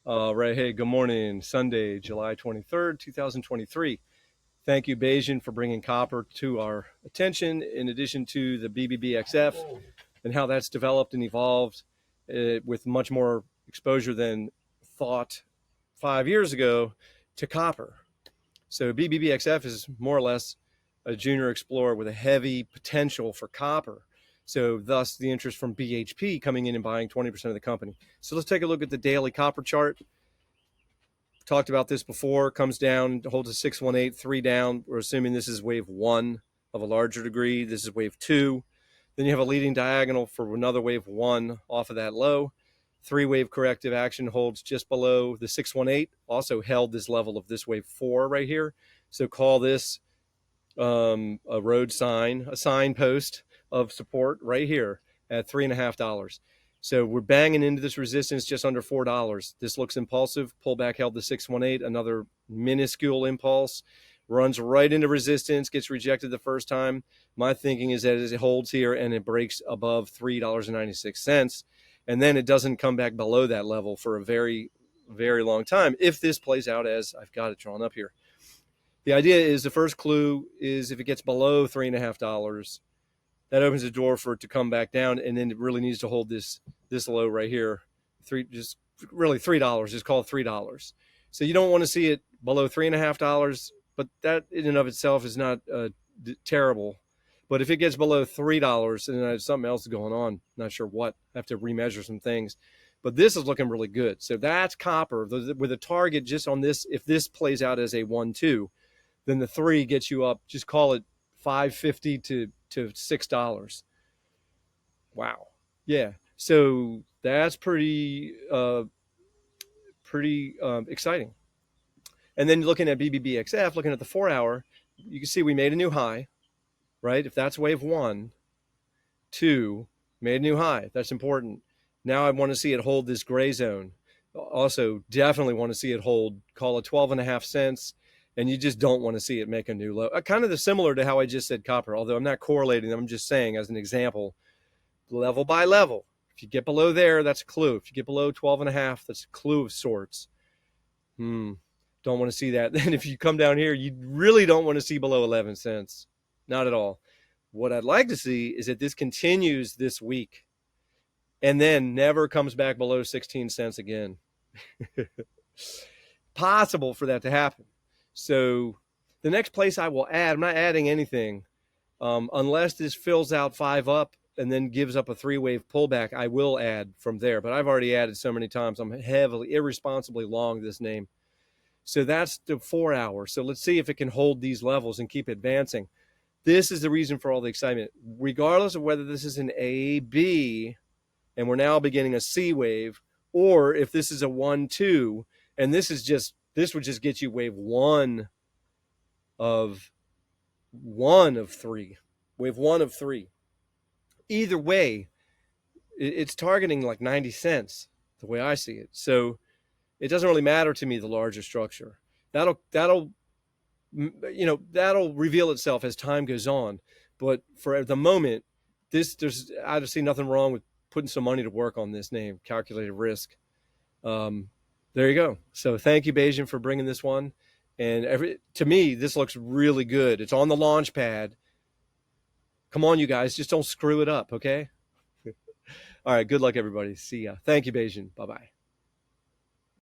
Right. Hey, good morning. Sunday, July 23rd, 2023. Thank you, Bayesian, for bringing copper to our attention, in addition to the BBBXF and how that's developed and evolved with much more exposure than thought 5 years ago to copper. So BBBXF is more or less a junior explorer with a heavy potential for copper. So thus the interest from BHP coming in and buying 20% of the company. So let's take a look at the daily copper chart. Talked about this before. Comes down, holds a 618, 3 down. We're assuming this is wave 1 of a larger degree. This is wave 2. Then you have a leading diagonal for another wave 1 off of that low. 3-wave corrective action holds just below the 618. Also held this level of this wave 4 right here. So call this a road sign, a signpost of support right here at $3.50. So we're banging into this resistance just under $4. This looks impulsive. Pullback held the 618, another minuscule impulse. Runs right into resistance, gets rejected the first time. My thinking is that it holds here and it breaks above $3.96. And then it doesn't come back below that level for a very, very long time if this plays out as I've got it drawn up here. The idea is the first clue is if it gets below $3.50, that opens the door for it to come back down, and then it really needs to hold this low right here. Just really $3. Just call it $3. So you don't want to see it below $3.50, but that in and of itself is not terrible. But if it gets below $3, and something else is going on, not sure what, I have to remeasure some things. But this is looking really good. So that's copper with a target just on this. If this plays out as a 1-2, then the 3 gets you up. Just call it $5.50 to $6. Wow. Yeah. So that's pretty exciting. And then looking at BBBXF, looking at the 4-hour, you can see we made a new high, right? If that's wave 1, 2, made a new high. That's important. Now I want to see it hold this gray zone. Also, definitely want to see it hold, call it 12.5 cents. And you just don't want to see it make a new low. Kind of similar to how I just said copper, although I'm not correlating them. I'm just saying as an example, level by level. If you get below there, that's a clue. If you get below 12.5, that's a clue of sorts. Don't want to see that. Then if you come down here, you really don't want to see below 11 cents. Not at all. What I'd like to see is that this continues this week and then never comes back below 16 cents again. Possible for that to happen. So the next place I will add, I'm not adding anything unless this fills out 5 up and then gives up a 3-wave pullback. I will add from there, but I've already added so many times. I'm heavily, irresponsibly long this name. So that's the 4-hour. So let's see if it can hold these levels and keep advancing. This is the reason for all the excitement, regardless of whether this is an A, B, and we're now beginning a C wave, or if this is a 1-2, and this would just get you wave 1 of 3, wave 1 of 3. Either way, it's targeting like 90 cents, the way I see it. So it doesn't really matter to me, the larger structure. That'll reveal itself as time goes on. But for the moment, I just see nothing wrong with putting some money to work on this name, calculated risk. There you go. So thank you, Bayesian, for bringing this one. And to me, this looks really good. It's on the launch pad. Come on, you guys. Just don't screw it up, okay? All right. Good luck, everybody. See ya. Thank you, Bayesian. Bye-bye.